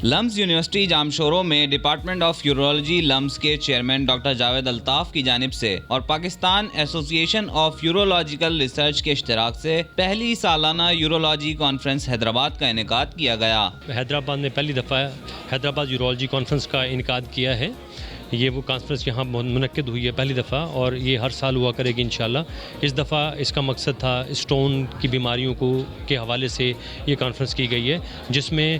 LUMS university Jamshoro میں department of urology LUMS کے chairman doctor Javed Altaf کی جانب سے اور پاکستان ایسوسی ایشن آف یورولوجیکل ریسرچ کے اشتراک سے پہلی سالانہ یورولوجی کانفرنس حیدرآباد کا انعقاد کیا گیا۔ حیدرآباد میں پہلی دفعہ حیدرآباد یورولوجی کانفرنس کا انعقاد کیا ہے۔ یہ وہ کانفرنس یہاں منعقد ہوئی ہے پہلی دفعہ، اور یہ ہر سال ہوا کرے گی انشاءاللہ۔ اس دفعہ اس کا مقصد تھا اسٹون کی بیماریوں کے حوالے سے یہ کانفرنس کی گئی ہے، جس میں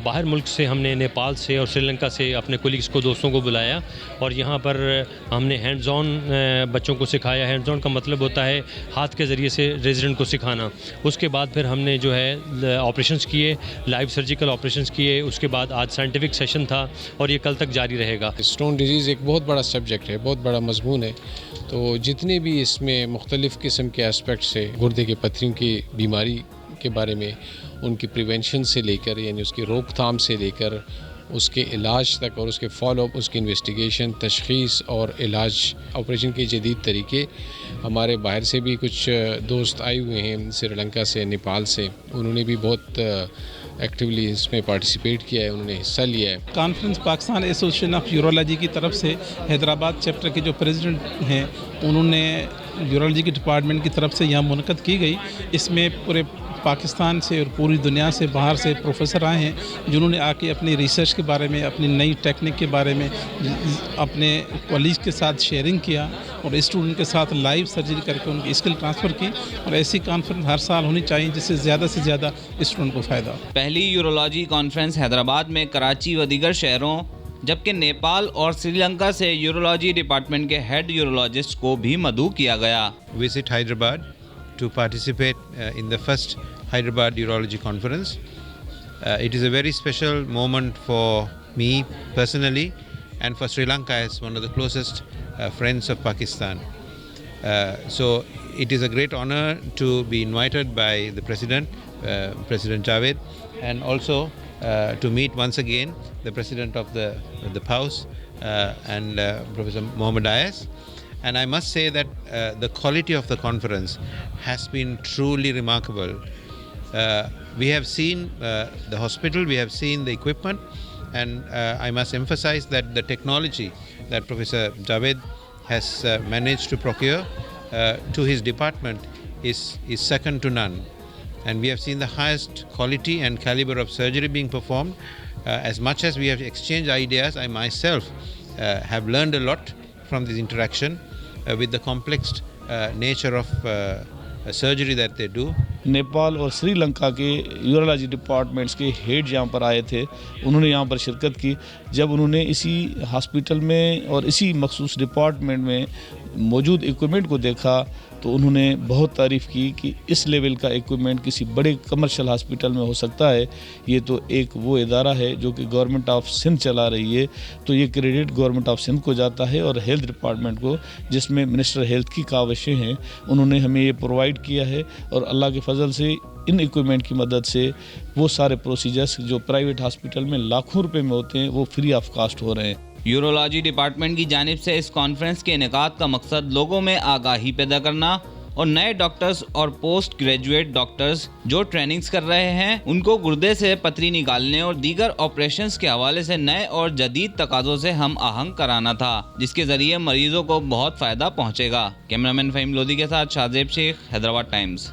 باہر ملک سے ہم نے نیپال سے اور سری لنکا سے اپنے کولیگس کو، دوستوں کو بلایا، اور یہاں پر ہم نے ہینڈز آن بچوں کو سکھایا۔ ہینڈز آن کا مطلب ہوتا ہے ہاتھ کے ذریعے سے ریزیڈنٹ کو سکھانا۔ اس کے بعد پھر ہم نے جو ہے آپریشنس کیے، لائیو سرجیکل آپریشنس کیے۔ اس کے بعد آج سائنٹیفک سیشن تھا اور یہ کل تک جاری رہے گا۔ اسٹون ڈیزیز ایک بہت بڑا سبجیکٹ ہے، بہت بڑا مضمون ہے، تو جتنے بھی اس میں مختلف قسم کے اسپیکٹس ہیں گردے کے پتھریوں کی بیماری کے بارے میں، ان کی پریونشن سے لے کر، یعنی اس کی روک تھام سے لے کر اس کے علاج تک، اور اس کے فالو اپ، اس کی انویسٹیگیشن، تشخیص اور علاج، آپریشن کے جدید طریقے۔ ہمارے باہر سے بھی کچھ دوست آئے ہوئے ہیں، سری لنکا سے، نیپال سے، انہوں نے بھی بہت ایکٹیولی اس میں پارٹیسپیٹ کیا ہے، انہوں نے حصہ لیا ہے۔ کانفرنس پاکستان ایسوسی ایشن آف یورولوجی کی طرف سے حیدرآباد چیپٹر کے جو پریزیڈنٹ ہیں انہوں نے یورولوجی کے ڈپارٹمنٹ کی طرف سے یہاں منعقد کی گئی۔ اس میں پورے پاکستان سے اور پوری دنیا سے، باہر سے پروفیسر آئے ہیں، جنہوں نے آ کے اپنی ریسرچ کے بارے میں، اپنی نئی ٹیکنیک کے بارے میں اپنے کالیج کے ساتھ شیئرنگ کیا، اور اسٹوڈنٹ کے ساتھ لائیو سرجری کر کے ان کی اسکل ٹرانسفر کی۔ اور ایسی کانفرنس ہر سال ہونی چاہیے جس سے زیادہ اسٹوڈنٹ کو فائدہ ہو۔ پہلی یورولوجی کانفرنس حیدرآباد میں کراچی و دیگر شہروں، جبکہ نیپال اور سری لنکا سے یورولوجی ڈپارٹمنٹ کے ہیڈ یورولوجسٹ کو بھی مدعو کیا گیا۔ Visit Hyderabad to participate in the first Hyderabad Urology Conference. It is a very special moment for me personally and for Sri Lanka as one of the closest friends of Pakistan. So it is a great honor to be invited by the President, President Javed, and also to meet once again the President of the House and Professor Mohammed Ayas. And I must say that the quality of the conference has been truly remarkable. We have seen the hospital, we have seen the equipment, and I must emphasize that the technology that Professor Javed has managed to procure to his department is second to none. And we have seen the highest quality and caliber of surgery being performed. As much as we have exchanged ideas, I myself have learned a lot from this interaction with the complex nature of surgery that they do. Nepal اور سری لنکا کے urology departments کے head یہاں پر آئے تھے، انہوں نے یہاں پر شرکت کی۔ جب انہوں نے اسی ہاسپٹل میں اور اسی مخصوص ڈپارٹمنٹ میں موجود ایکوپمنٹ کو دیکھا تو انہوں نے بہت تعریف کی کہ اس لیول کا ایکوپمنٹ کسی بڑے کمرشل ہاسپٹل میں ہو سکتا ہے۔ یہ تو ایک وہ ادارہ ہے جو کہ گورنمنٹ آف سندھ چلا رہی ہے، تو یہ کریڈٹ گورنمنٹ آف سندھ کو جاتا ہے اور ہیلتھ ڈپارٹمنٹ کو، جس میں منسٹر ہیلتھ کی کاوشیں ہیں، انہوں نے ہمیں یہ پرووائڈ کیا ہے۔ اور اللہ کے فضل سے ان ایکوپمنٹ کی مدد سے وہ سارے پروسیجرز جو پرائیویٹ ہاسپٹل میں لاکھوں روپے میں ہوتے ہیں وہ فری آف کاسٹ ہو رہے ہیں۔ یورولوجی ڈپارٹمنٹ کی جانب سے اس کانفرنس کے انعقاد کا مقصد لوگوں میں آگاہی پیدا کرنا اور نئے ڈاکٹرز اور پوسٹ گریجویٹ ڈاکٹرز جو ٹریننگز کر رہے ہیں ان کو گردے سے پتھری نکالنے اور دیگر آپریشنز کے حوالے سے نئے اور جدید تقاضوں سے ہم آہنگ کرانا تھا، جس کے ذریعے مریضوں کو بہت فائدہ پہنچے گا۔ کیمرامین فہیم لودھی کے ساتھ شاہزیب شیخ، حیدرآباد ٹائمز۔